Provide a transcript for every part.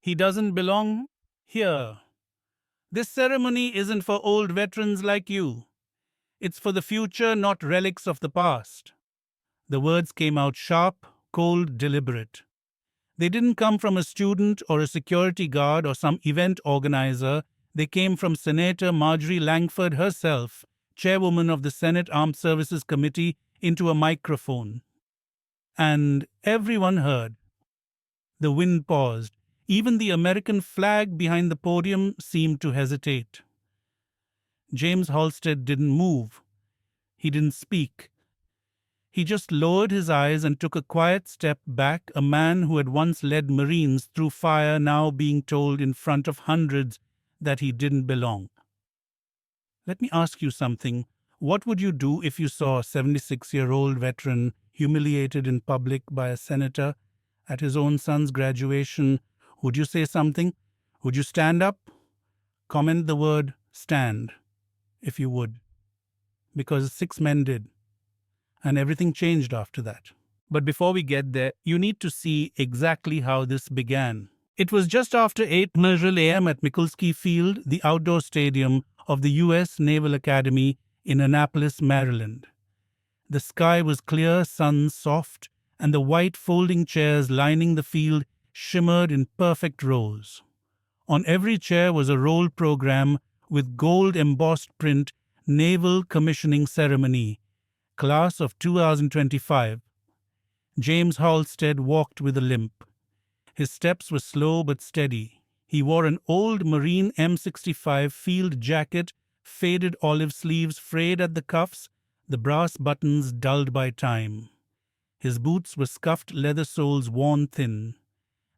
He doesn't belong here. This ceremony isn't for old veterans like you. It's for the future, not relics of the past. The words came out sharp, cold, deliberate. They didn't come from a student or a security guard or some event organizer. They came from Senator Marjorie Langford herself, chairwoman of the Senate Armed Services Committee, into a microphone. And everyone heard. The wind paused. Even the American flag behind the podium seemed to hesitate. James Halstead didn't move. He didn't speak. He just lowered his eyes and took a quiet step back, a man who had once led Marines through fire now being told in front of hundreds that he didn't belong. Let me ask you something. What would you do if you saw a 76-year-old veteran humiliated in public by a senator at his own son's graduation? Would you say something? Would you stand up? Comment the word stand, if you would. Because 6 men did. And everything changed after that. But before we get there, you need to see exactly how this began. It was just after 8:00 a.m. at Mikulski Field, the outdoor stadium of the U.S. Naval Academy in Annapolis, Maryland. The sky was clear, sun soft, and the white folding chairs lining the field shimmered in perfect rows. On every chair was a roll program with gold embossed print, Naval Commissioning Ceremony, Class of 2025. James Halstead walked with a limp. His steps were slow but steady. He wore an old Marine M65 field jacket, faded olive sleeves frayed at the cuffs, the brass buttons dulled by time. His boots were scuffed leather soles worn thin,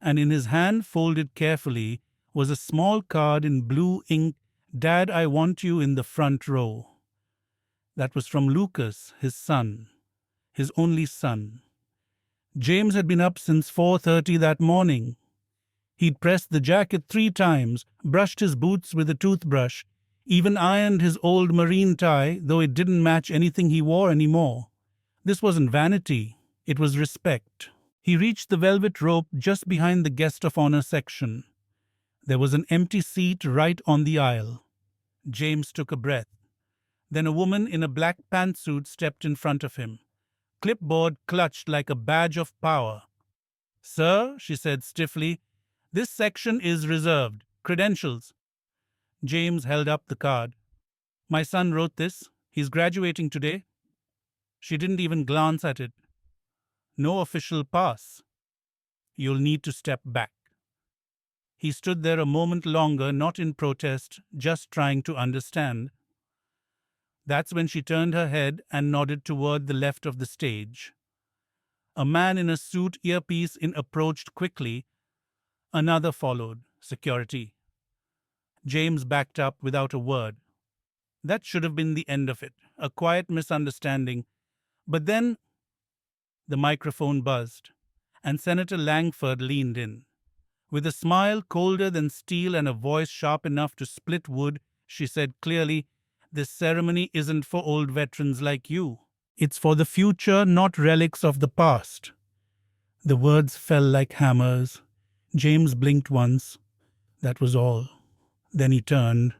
and in his hand, folded carefully, was a small card in blue ink, "Dad, I want you in the front row." That was from Lucas, his son, his only son. James had been up since 4:30 that morning. He'd pressed the jacket 3 times, brushed his boots with a toothbrush, even ironed his old Marine tie, though it didn't match anything he wore anymore. This wasn't vanity, it was respect. He reached the velvet rope just behind the guest of honor section. There was an empty seat right on the aisle. James took a breath. Then a woman in a black pantsuit stepped in front of him. Clipboard clutched like a badge of power. "Sir," she said stiffly, "this section is reserved. Credentials." James held up the card. "My son wrote this. He's graduating today." She didn't even glance at it. "No official pass. You'll need to step back." He stood there a moment longer, not in protest, just trying to understand. That's when she turned her head and nodded toward the left of the stage. A man in a suit, earpiece in, approached quickly. Another followed. Security. James backed up without a word. That should have been the end of it, a quiet misunderstanding. But then the microphone buzzed, and Senator Langford leaned in. With a smile colder than steel and a voice sharp enough to split wood, she said clearly, "This ceremony isn't for old veterans like you. It's for the future, not relics of the past." The words fell like hammers. James blinked once. That was all. Then he turned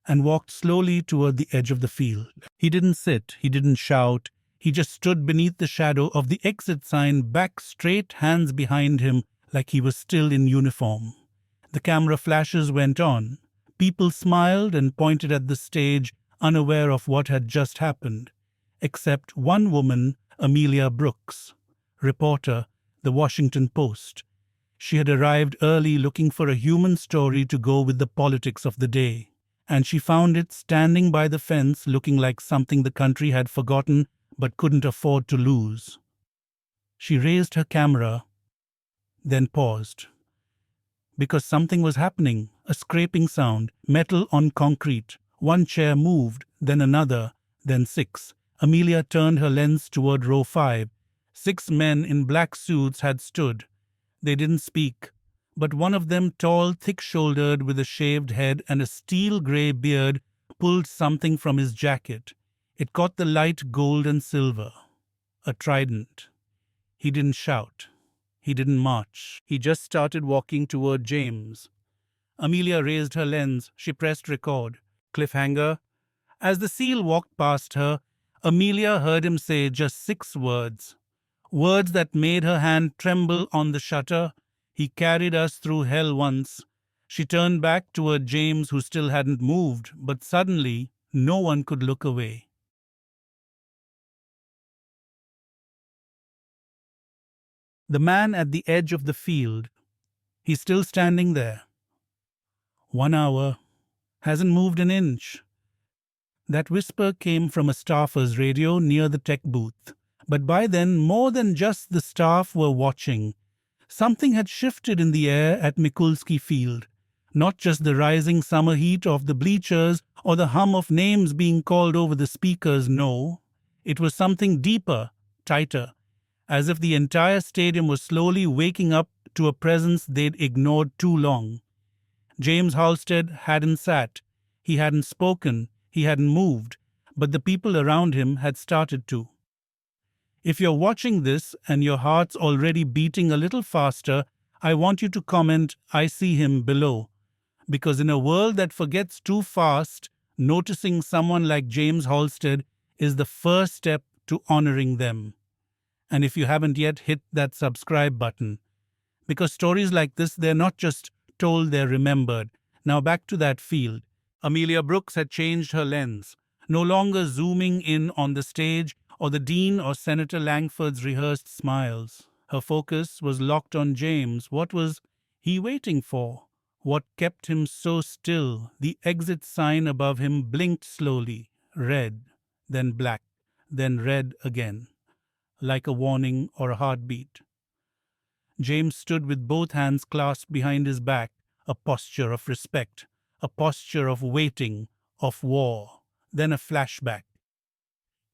and walked slowly toward the edge of the field. He didn't sit, he didn't shout. He just stood beneath the shadow of the exit sign, back straight, hands behind him, like he was still in uniform. The camera flashes went on. People smiled and pointed at the stage, unaware of what had just happened. Except one woman, Amelia Brooks, reporter, The Washington Post. She had arrived early looking for a human story to go with the politics of the day, and she found it standing by the fence looking like something the country had forgotten but couldn't afford to lose. She raised her camera, then paused. Because something was happening, a scraping sound, metal on concrete. One chair moved, then another, then 6. Amelia turned her lens toward row 5. 6 men in black suits had stood. They didn't speak, but one of them, tall, thick-shouldered, with a shaved head and a steel-gray beard, pulled something from his jacket. It caught the light gold and silver. A trident. He didn't shout. He didn't march. He just started walking toward James. Amelia raised her lens. She pressed record. Cliffhanger. As the seal walked past her, Amelia heard him say just 6 words. Words that made her hand tremble on the shutter. He carried us through hell once. She turned back toward James, who still hadn't moved, but suddenly no one could look away. The man at the edge of the field. He's still standing there. 1 hour. Hasn't moved an inch. That whisper came from a staffer's radio near the tech booth. But by then, more than just the staff were watching. Something had shifted in the air at Mikulski Field. Not just the rising summer heat of the bleachers or the hum of names being called over the speakers, no. It was something deeper, tighter, as if the entire stadium was slowly waking up to a presence they'd ignored too long. James Halstead hadn't sat. He hadn't spoken. He hadn't moved. But the people around him had started to. If you're watching this and your heart's already beating a little faster, I want you to comment, "I see him," below. Because in a world that forgets too fast, noticing someone like James Halstead is the first step to honoring them. And if you haven't yet, hit that subscribe button. Because stories like this, they're not just told, they're remembered. Now back to that field. Amelia Brooks had changed her lens, no longer zooming in on the stage or the Dean or Senator Langford's rehearsed smiles. Her focus was locked on James. What was he waiting for? What kept him so still? The exit sign above him blinked slowly, red, then black, then red again, like a warning or a heartbeat. James stood with both hands clasped behind his back, a posture of respect, a posture of waiting, of war, then a flashback.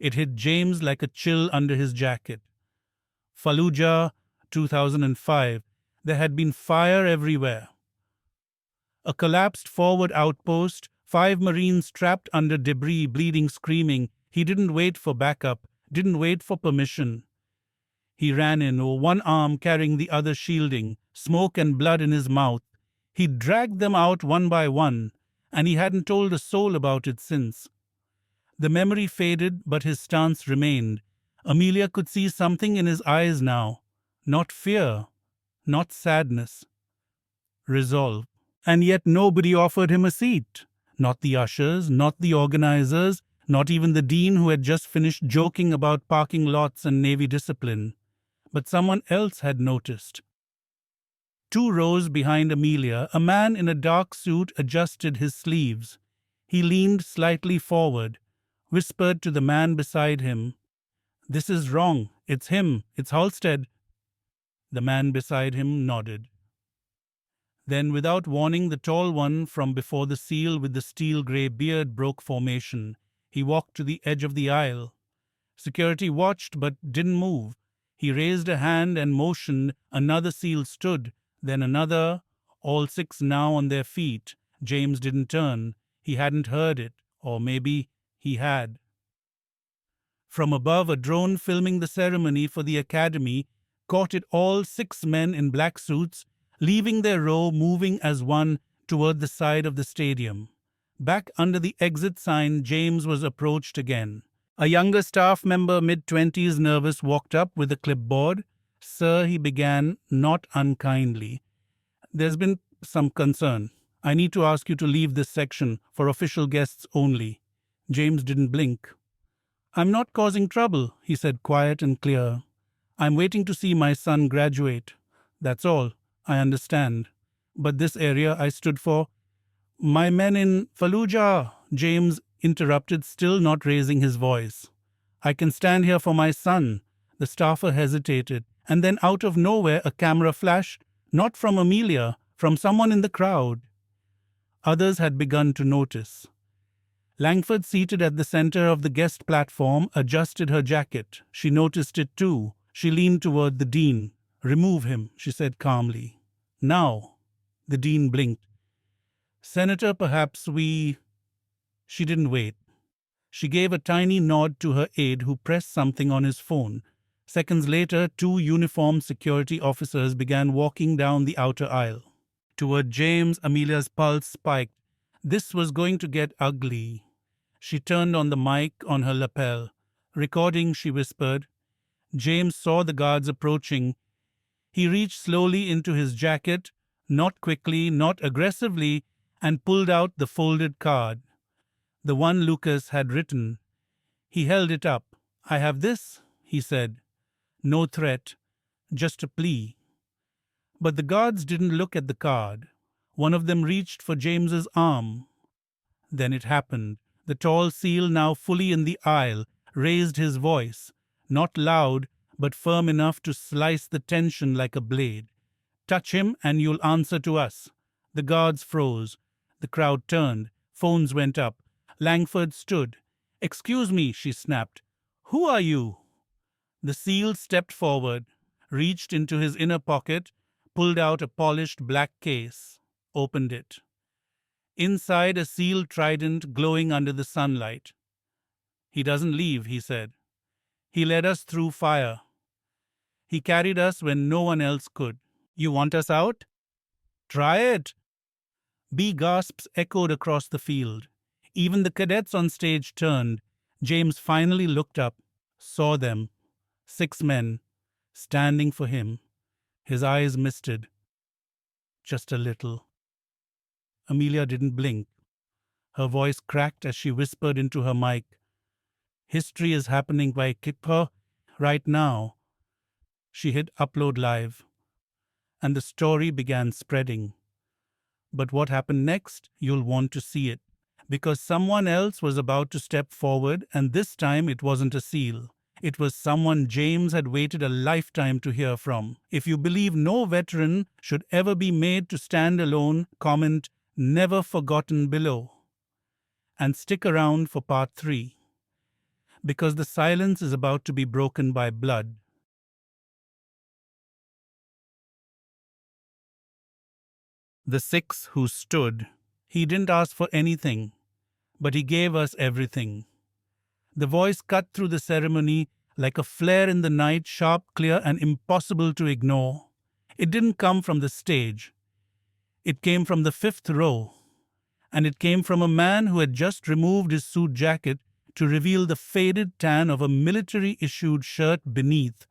It hit James like a chill under his jacket. Fallujah, 2005. There had been fire everywhere. A collapsed forward outpost, 5 Marines trapped under debris, bleeding, screaming. He didn't wait for backup, didn't wait for permission. He ran in, one arm carrying the other shielding, smoke and blood in his mouth. He dragged them out one by one, and he hadn't told a soul about it since. The memory faded, but his stance remained. Amelia could see something in his eyes now. Not fear, not sadness. Resolve. And yet nobody offered him a seat. Not the ushers, not the organizers, not even the dean who had just finished joking about parking lots and Navy discipline. But someone else had noticed. 2 rows behind Amelia, a man in a dark suit adjusted his sleeves. He leaned slightly forward, whispered to the man beside him, "This is wrong. It's him. It's Halstead." The man beside him nodded. Then, without warning, the tall one from before the seal with the steel-grey beard broke formation. He walked to the edge of the aisle. Security watched but didn't move. He raised a hand and motioned. Another seal stood, then another, all 6 now on their feet. James didn't turn. He hadn't heard it, or maybe he had. From above, a drone filming the ceremony for the Academy caught it all, 6 men in black suits, leaving their row, moving as one toward the side of the stadium. Back under the exit sign, James was approached again. A younger staff member, mid-20s, nervous, walked up with a clipboard. "Sir," he began, not unkindly, "there's been some concern. I need to ask you to leave this section for official guests only." James didn't blink. "I'm not causing trouble," he said, quiet and clear. "I'm waiting to see my son graduate. That's all. I understand. But this area I stood for..." "My men in Fallujah," James interrupted, still not raising his voice. "I can stand here for my son." The staffer hesitated, and then out of nowhere a camera flash, not from Amelia, from someone in the crowd. Others had begun to notice. Langford, seated at the center of the guest platform, adjusted her jacket. She noticed it too. She leaned toward the dean. "Remove him," she said calmly. "Now." The dean blinked. "Senator, perhaps we..." She didn't wait. She gave a tiny nod to her aide, who pressed something on his phone. Seconds later, two uniformed security officers began walking down the outer aisle. Toward James, Amelia's pulse spiked. This was going to get ugly. She turned on the mic on her lapel. Recording, she whispered. James saw the guards approaching. He reached slowly into his jacket, not quickly, not aggressively, and pulled out the folded card. The one Lucas had written. He held it up. "I have this," he said. No threat, just a plea. But the guards didn't look at the card. One of them reached for James's arm. Then it happened. The tall SEAL, now fully in the aisle, raised his voice, not loud, but firm enough to slice the tension like a blade. "Touch him and you'll answer to us." The guards froze. The crowd turned. Phones went up. Langford stood. "Excuse me," she snapped. "Who are you?" The SEAL stepped forward, reached into his inner pocket, pulled out a polished black case, opened it. Inside, a sealed trident glowing under the sunlight. "He doesn't leave," he said. "He led us through fire. He carried us when no one else could. You want us out? Try it." B gasps echoed across the field. Even the cadets on stage turned. James finally looked up, saw them. 6 men, standing for him. His eyes misted. Just a little. Amelia didn't blink. Her voice cracked as she whispered into her mic. "History is happening by Kipper right now." She hit upload live, and the story began spreading. But what happened next? You'll want to see it, because someone else was about to step forward, and this time it wasn't a SEAL. It was someone James had waited a lifetime to hear from. If you believe no veteran should ever be made to stand alone, comment "never forgotten" below. And stick around for part 3, because the silence is about to be broken by blood. The 6 who stood. He didn't ask for anything, but he gave us everything. The voice cut through the ceremony like a flare in the night, sharp, clear, and impossible to ignore. It didn't come from the stage. It came from the 5th row. And it came from a man who had just removed his suit jacket to reveal the faded tan of a military-issued shirt beneath,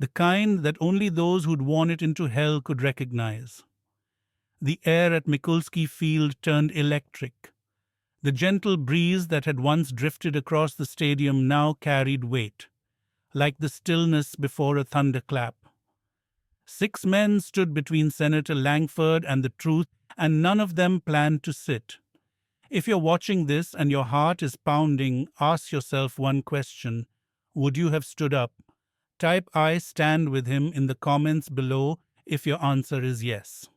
the kind that only those who'd worn it into hell could recognize. The air at Mikulski Field turned electric. The gentle breeze that had once drifted across the stadium now carried weight, like the stillness before a thunderclap. 6 men stood between Senator Langford and the truth, and none of them planned to sit. If you're watching this and your heart is pounding, ask yourself one question. Would you have stood up? Type "I stand with him" in the comments below if your answer is yes.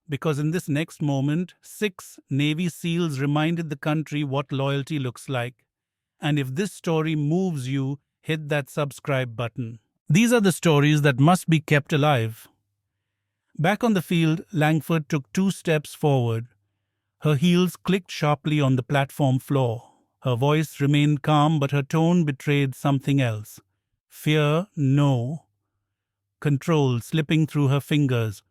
Because in this next moment, 6 Navy SEALs reminded the country what loyalty looks like. And if this story moves you, hit that subscribe button. These are the stories that must be kept alive. Back on the field, Langford took 2 steps forward. Her heels clicked sharply on the platform floor. Her voice remained calm, but her tone betrayed something else. Fear, no. Control slipping through her fingers.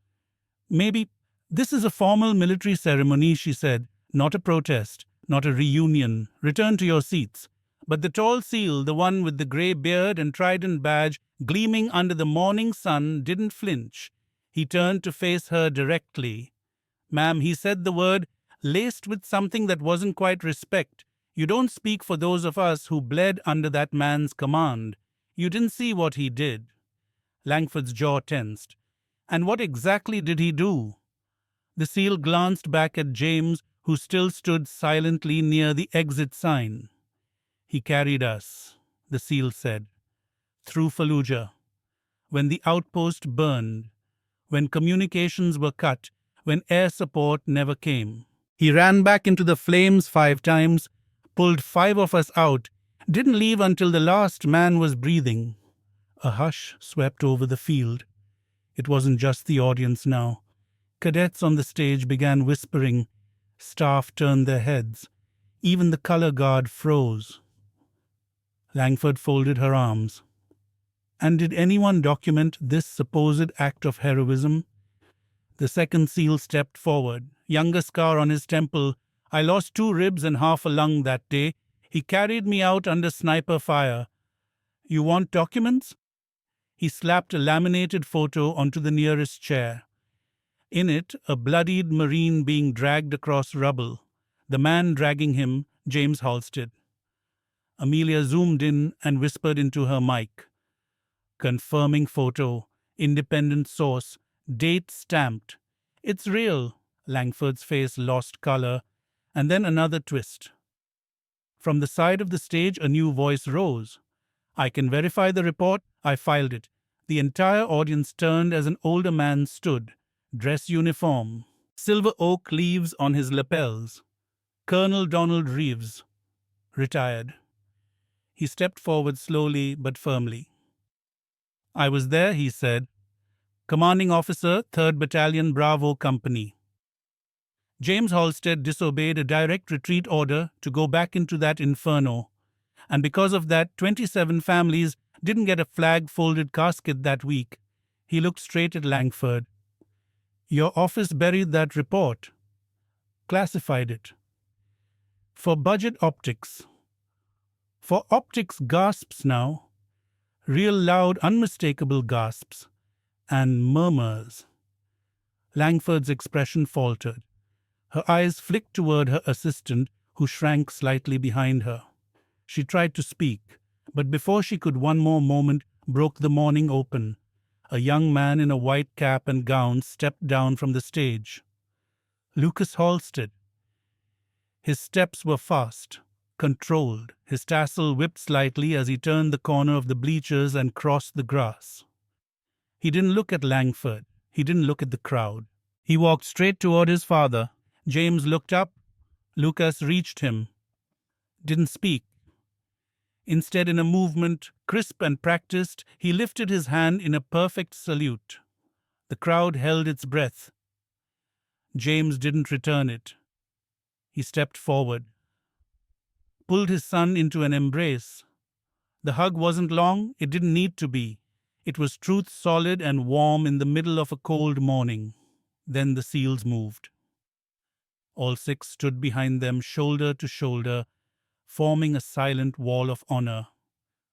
"Maybe this is a formal military ceremony," she said. "Not a protest, not a reunion. Return to your seats." But the tall SEAL, the one with the grey beard and trident badge gleaming under the morning sun, didn't flinch. He turned to face her directly. "Ma'am," he said the word, laced with something that wasn't quite respect. "You don't speak for those of us who bled under that man's command. You didn't see what he did." Langford's jaw tensed. "And what exactly did he do?" The SEAL glanced back at James, who still stood silently near the exit sign. "He carried us," the SEAL said, "through Fallujah. When the outpost burned, when communications were cut, when air support never came. He ran back into the flames 5 times, pulled 5 of us out, didn't leave until the last man was breathing." A hush swept over the field. It wasn't just the audience now. Cadets on the stage began whispering. Staff turned their heads. Even the color guard froze. Langford folded her arms. And did anyone document this supposed act of heroism? The second SEAL stepped forward, younger scar on his temple. I lost 2 ribs and half a lung that day. He carried me out under sniper fire. You want documents? He slapped a laminated photo onto the nearest chair. In it, a bloodied Marine being dragged across rubble. The man dragging him, James Halstead. Amelia zoomed in and whispered into her mic. Confirming photo, independent source, date stamped. It's real. Langford's face lost color, and then another twist. From the side of the stage, a new voice rose. I can verify the report. I filed it. The entire audience turned as an older man stood, dress uniform, silver oak leaves on his lapels. Colonel Donald Reeves, retired. He stepped forward slowly but firmly. I was there, he said. Commanding officer, 3rd Battalion Bravo Company. James Halstead disobeyed a direct retreat order to go back into that inferno, and because of that, 27 families didn't get a flag-folded casket that week. He looked straight at Langford. Your office buried that report. Classified it. For budget optics. For optics gasps now. Real loud, unmistakable gasps. And murmurs. Langford's expression faltered. Her eyes flicked toward her assistant, who shrank slightly behind her. She tried to speak, but before she could one more moment broke the morning open. A young man in a white cap and gown stepped down from the stage. Lucas Halstead. His steps were fast, controlled. His tassel whipped slightly as he turned the corner of the bleachers and crossed the grass. He didn't look at Langford. He didn't look at the crowd. He walked straight toward his father. James looked up. Lucas reached him. Didn't speak. Instead, in a movement, crisp and practiced, he lifted his hand in a perfect salute. The crowd held its breath. James didn't return it. He stepped forward, pulled his son into an embrace. The hug wasn't long, it didn't need to be. It was truth solid and warm in the middle of a cold morning. Then the SEALs moved. All 6 stood behind them, shoulder to shoulder, forming a silent wall of honor,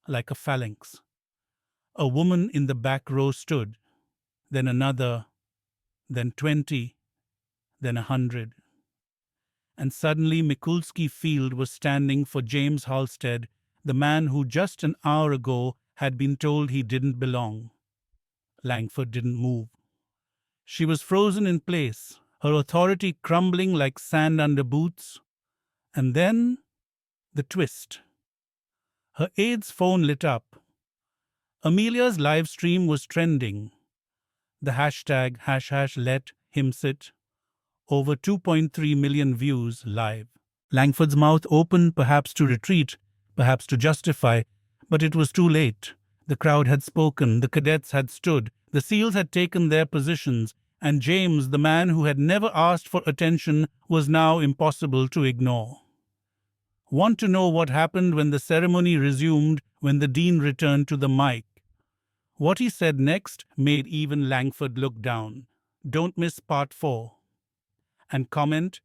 like a phalanx. A woman in the back row stood, then another, then 20, then 100. And suddenly Mikulski Field was standing for James Halstead, the man who just an hour ago had been told he didn't belong. Langford didn't move. She was frozen in place, her authority crumbling like sand under boots. And then, the twist. Her aide's phone lit up. Amelia's live stream was trending. The hashtag #let him sit. Over 2.3 million views live. Langford's mouth opened, perhaps to retreat, perhaps to justify, but it was too late. The crowd had spoken, the cadets had stood, the SEALs had taken their positions, and James, the man who had never asked for attention, was now impossible to ignore. Want to know what happened when the ceremony resumed, when the dean returned to the mic? What he said next made even Langford look down. Don't miss part 4. And comment,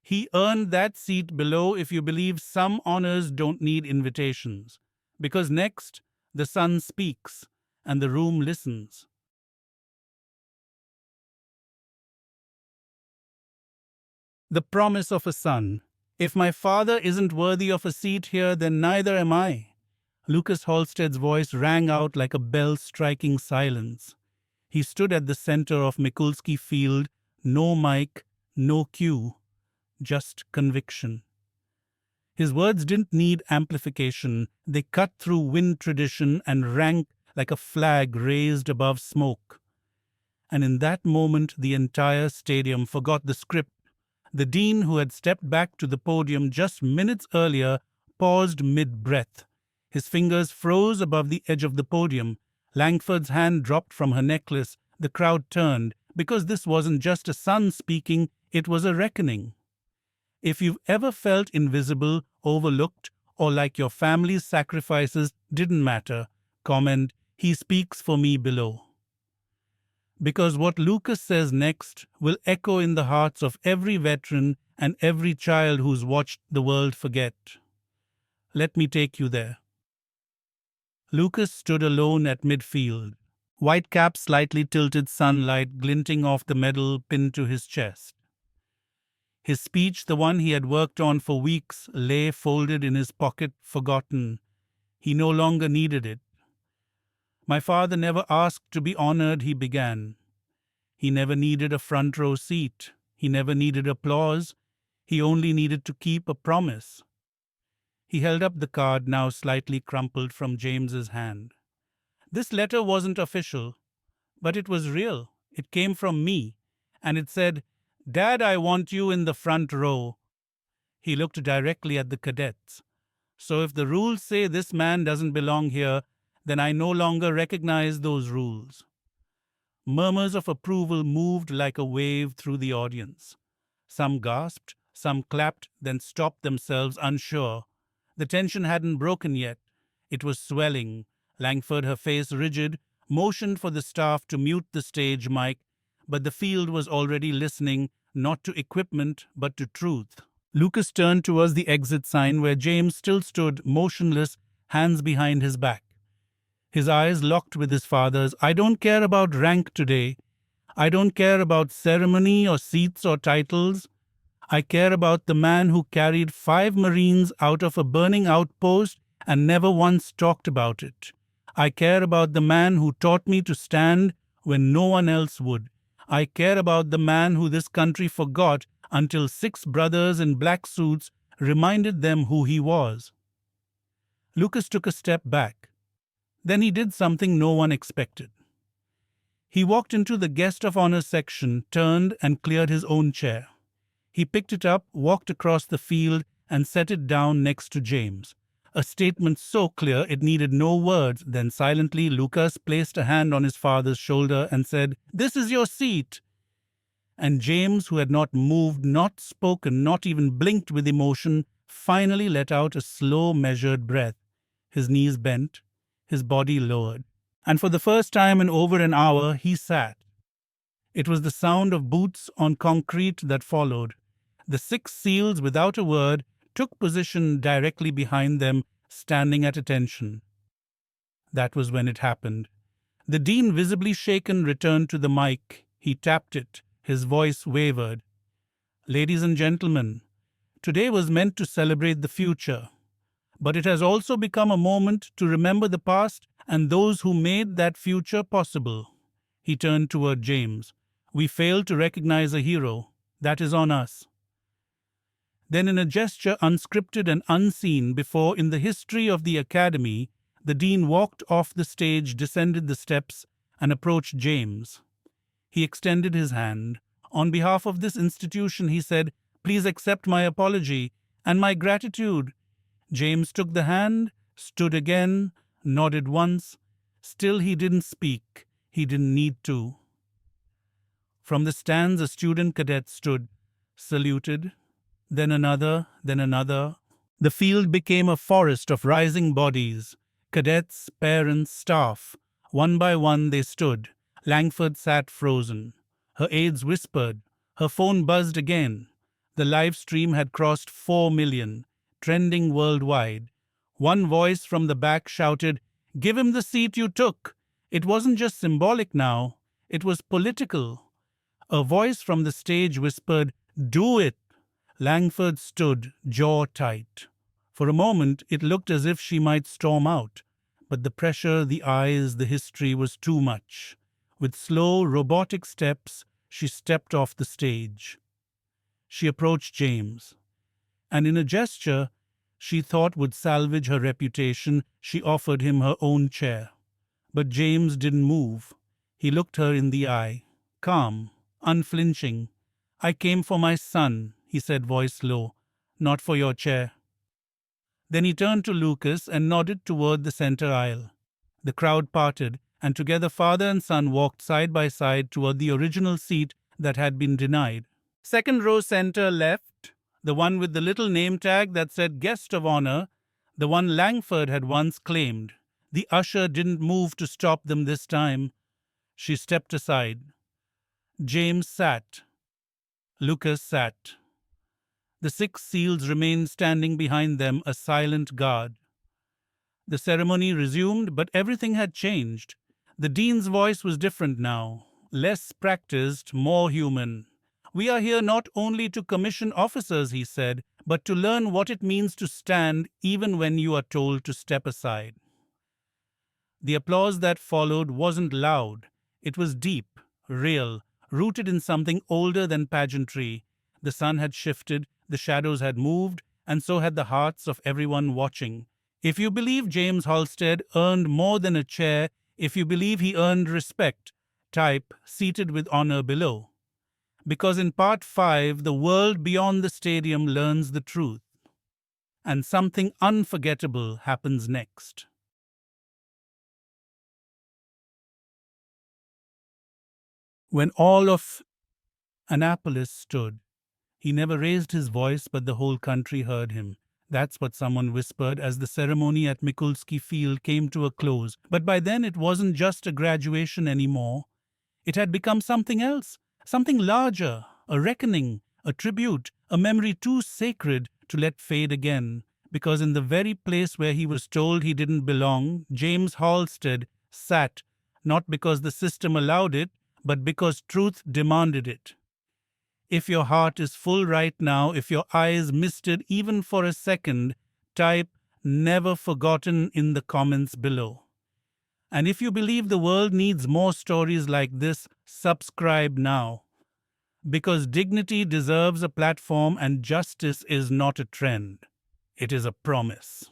he earned that seat below if you believe some honors don't need invitations. Because next, the son speaks, and the room listens. The promise of a son. If my father isn't worthy of a seat here, then neither am I. Lucas Halstead's voice rang out like a bell striking silence. He stood at the center of Mikulski Field, no mic, no cue, just conviction. His words didn't need amplification. They cut through wind tradition and rang like a flag raised above smoke. And in that moment, the entire stadium forgot the script. The dean, who had stepped back to the podium just minutes earlier, paused mid-breath. His fingers froze above the edge of the podium. Langford's hand dropped from her necklace. The crowd turned, because this wasn't just a son speaking, it was a reckoning. If you've ever felt invisible, overlooked, or like your family's sacrifices didn't matter, comment, He speaks for me below. Because what Lucas says next will echo in the hearts of every veteran and every child who's watched the world forget. Let me take you there. Lucas stood alone at midfield, white cap slightly tilted, sunlight glinting off the medal pinned to his chest. His speech, the one he had worked on for weeks, lay folded in his pocket, forgotten. He no longer needed it. My father never asked to be honored, he began. He never needed a front row seat. He never needed applause. He only needed to keep a promise. He held up the card, now slightly crumpled, from James's hand. This letter wasn't official, but it was real. It came from me, and it said, "Dad, I want you in the front row." He looked directly at the cadets. So if the rules say this man doesn't belong here, then I no longer recognize those rules. Murmurs of approval moved like a wave through the audience. Some gasped, some clapped, then stopped themselves, unsure. The tension hadn't broken yet. It was swelling. Langford, her face rigid, motioned for the staff to mute the stage mic, but the field was already listening, not to equipment, but to truth. Lucas turned towards the exit sign where James still stood, motionless, hands behind his back. His eyes locked with his father's. "I don't care about rank today. I don't care about ceremony or seats or titles. I care about the man who carried 5 Marines out of a burning outpost and never once talked about it. I care about the man who taught me to stand when no one else would. I care about the man who this country forgot until 6 brothers in black suits reminded them who he was." Lucas took a step back. Then he did something no one expected. He walked into the guest of honor section, turned and cleared his own chair. He picked it up, walked across the field, and set it down next to James. A statement so clear it needed no words. Then silently Lucas placed a hand on his father's shoulder and said, "This is your seat." And James, who had not moved, not spoken, not even blinked with emotion, finally let out a slow, measured breath. His knees bent, his body lowered. And for the first time in over an hour, he sat. It was the sound of boots on concrete that followed. The 6 SEALs, without a word, took position directly behind them, standing at attention. That was when it happened. The dean, visibly shaken, returned to the mic. He tapped it. His voice wavered. "Ladies and gentlemen, today was meant to celebrate the future, but it has also become a moment to remember the past and those who made that future possible." He turned toward James. "We failed to recognize a hero. That is on us." Then, in a gesture unscripted and unseen before in the history of the Academy, the dean walked off the stage, descended the steps, and approached James. He extended his hand. "On behalf of this institution," he said, "please accept my apology and my gratitude." James took the hand, stood again, nodded once. Still he didn't speak. He didn't need to. From the stands a student cadet stood, saluted, then another, then another. The field became a forest of rising bodies. Cadets, parents, staff. One by one they stood. Langford sat frozen. Her aides whispered. Her phone buzzed again. The live stream had crossed 4 million, trending worldwide. One voice from the back shouted, "Give him the seat you took." It wasn't just symbolic now. It was political. A voice from the stage whispered, "Do it." Langford stood, jaw tight. For a moment, it looked as if she might storm out. But the pressure, the eyes, the history was too much. With slow, robotic steps, she stepped off the stage. She approached James, and in a gesture she thought would salvage her reputation, she offered him her own chair. But James didn't move. He looked her in the eye, calm, unflinching. "I came for my son," he said, voice low, "not for your chair." Then he turned to Lucas and nodded toward the center aisle. The crowd parted, and together father and son walked side by side toward the original seat that had been denied. Second row center left, the one with the little name tag that said guest of honor, the one Langford had once claimed. The usher didn't move to stop them this time. She stepped aside. James sat. Lucas sat. The 6 seals remained standing behind them, a silent guard. The ceremony resumed, but everything had changed. The dean's voice was different now, less practiced, more human. "We are here not only to commission officers," he said, "but to learn what it means to stand even when you are told to step aside." The applause that followed wasn't loud. It was deep, real, rooted in something older than pageantry. The sun had shifted, the shadows had moved, and so had the hearts of everyone watching. If you believe James Halstead earned more than a chair, if you believe he earned respect, type "seated with honor" below. Because in part 5, the world beyond the stadium learns the truth. And something unforgettable happens next. When all of Annapolis stood, he never raised his voice, but the whole country heard him. That's what someone whispered as the ceremony at Mikulski Field came to a close. But by then it wasn't just a graduation anymore. It had become something else, something larger, a reckoning, a tribute, a memory too sacred to let fade again. Because in the very place where he was told he didn't belong, James Halstead sat, not because the system allowed it, but because truth demanded it. If your heart is full right now, if your eyes misted even for a second, type "never forgotten" in the comments below. And if you believe the world needs more stories like this, subscribe now. Because dignity deserves a platform and justice is not a trend. It is a promise.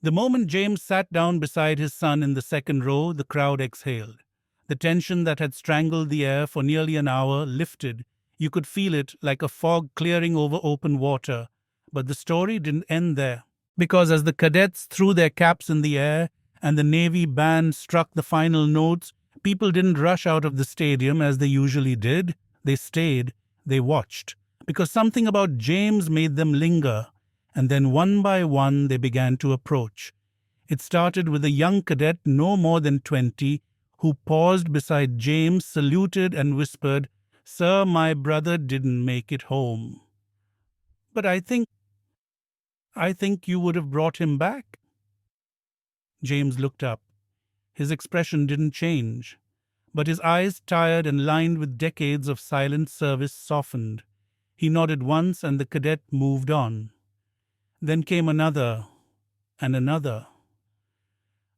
The moment James sat down beside his son in the second row, the crowd exhaled. The tension that had strangled the air for nearly an hour lifted. You could feel it like a fog clearing over open water. But the story didn't end there. Because as the cadets threw their caps in the air and the Navy band struck the final notes, people didn't rush out of the stadium as they usually did. They stayed, they watched. Because something about James made them linger. And then one by one they began to approach. It started with a young cadet no more than 20 who paused beside James, saluted and whispered, "Sir, my brother didn't make it home. But I think you would have brought him back." James looked up. His expression didn't change, but his eyes, tired and lined with decades of silent service, softened. He nodded once and the cadet moved on. Then came another and another.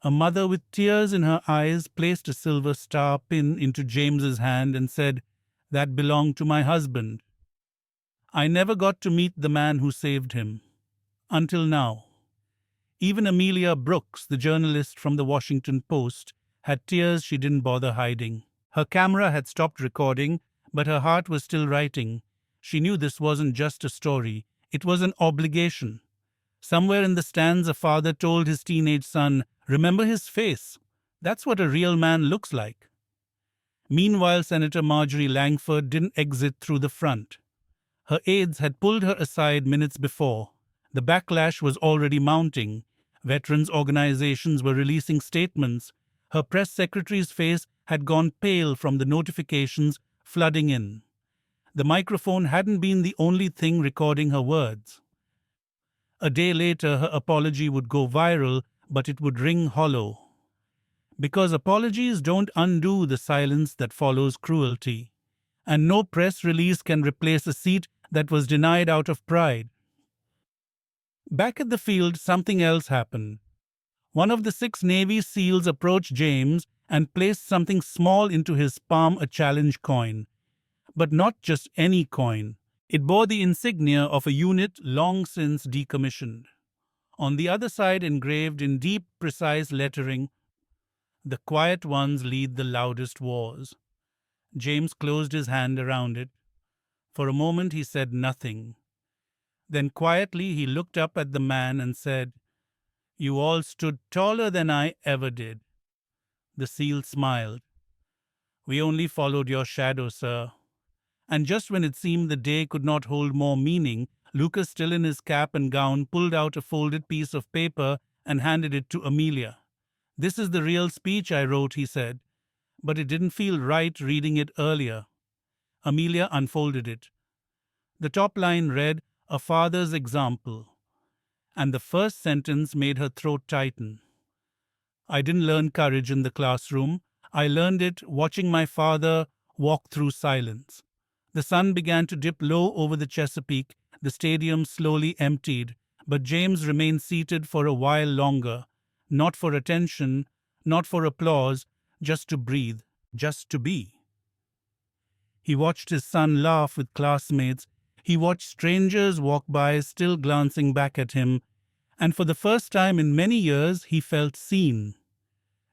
A mother with tears in her eyes placed a silver star pin into James's hand and said, "That belonged to my husband. I never got to meet the man who saved him. Until now." Even Amelia Brooks, the journalist from the Washington Post, had tears she didn't bother hiding. Her camera had stopped recording, but her heart was still writing. She knew this wasn't just a story. It was an obligation. Somewhere in the stands, a father told his teenage son, "Remember his face. That's what a real man looks like." Meanwhile, Senator Marjorie Langford didn't exit through the front. Her aides had pulled her aside minutes before. The backlash was already mounting. Veterans organizations were releasing statements. Her press secretary's face had gone pale from the notifications flooding in. The microphone hadn't been the only thing recording her words. A day later, her apology would go viral, but it would ring hollow. Because apologies don't undo the silence that follows cruelty. And no press release can replace a seat that was denied out of pride. Back at the field, something else happened. One of the 6 Navy SEALs approached James and placed something small into his palm, a challenge coin. But not just any coin. It bore the insignia of a unit long since decommissioned. On the other side, engraved in deep, precise lettering, "The quiet ones lead the loudest wars." James closed his hand around it. For a moment he said nothing. Then quietly he looked up at the man and said, "You all stood taller than I ever did." The SEAL smiled. "We only followed your shadow, sir." And just when it seemed the day could not hold more meaning, Lucas, still in his cap and gown, pulled out a folded piece of paper and handed it to Amelia. "This is the real speech I wrote," he said, "but it didn't feel right reading it earlier." Amelia unfolded it. The top line read, "A father's example," and the first sentence made her throat tighten. "I didn't learn courage in the classroom. I learned it watching my father walk through silence." The sun began to dip low over the Chesapeake. The stadium slowly emptied, but James remained seated for a while longer, not for attention, not for applause, just to breathe, just to be. He watched his son laugh with classmates. He watched strangers walk by, still glancing back at him. And for the first time in many years, he felt seen.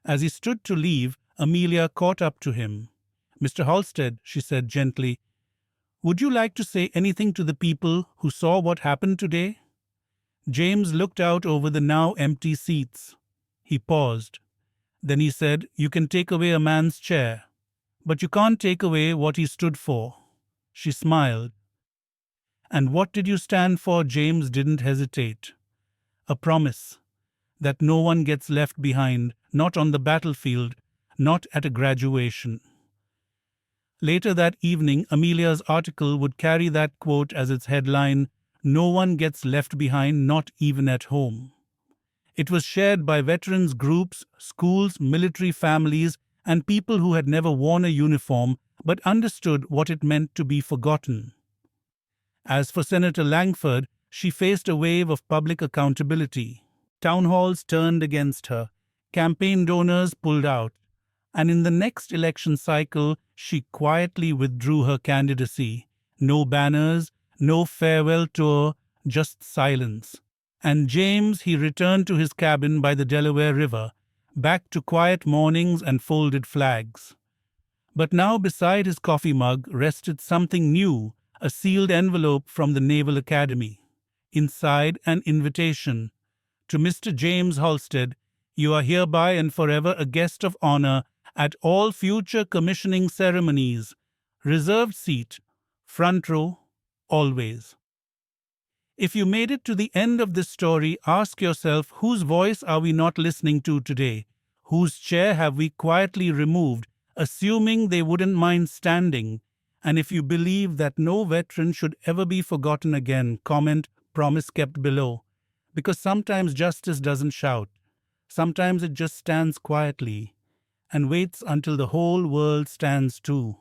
As he stood to leave, Amelia caught up to him. "Mr. Halstead," she said gently, "would you like to say anything to the people who saw what happened today?" James looked out over the now empty seats. He paused. Then he said, "You can take away a man's chair, but you can't take away what he stood for." She smiled. "And what did you stand for?" James didn't hesitate. "A promise that no one gets left behind, not on the battlefield, not at a graduation." Later that evening, Amelia's article would carry that quote as its headline, "No one gets left behind, not even at home." It was shared by veterans groups, schools, military families, and people who had never worn a uniform but understood what it meant to be forgotten. As for Senator Langford, she faced a wave of public accountability. Town halls turned against her, campaign donors pulled out, and in the next election cycle, she quietly withdrew her candidacy. No banners, no farewell tour, just silence. And James, he returned to his cabin by the Delaware River, back to quiet mornings and folded flags. But now beside his coffee mug rested something new, a sealed envelope from the Naval Academy. Inside, an invitation. To Mr. James Halstead, "You are hereby and forever a guest of honor at all future commissioning ceremonies. Reserved seat, front row, always." If you made it to the end of this story, ask yourself, whose voice are we not listening to today? Whose chair have we quietly removed, assuming they wouldn't mind standing? And if you believe that no veteran should ever be forgotten again, comment "Promise kept" below. Because sometimes justice doesn't shout. Sometimes it just stands quietly and waits until the whole world stands too.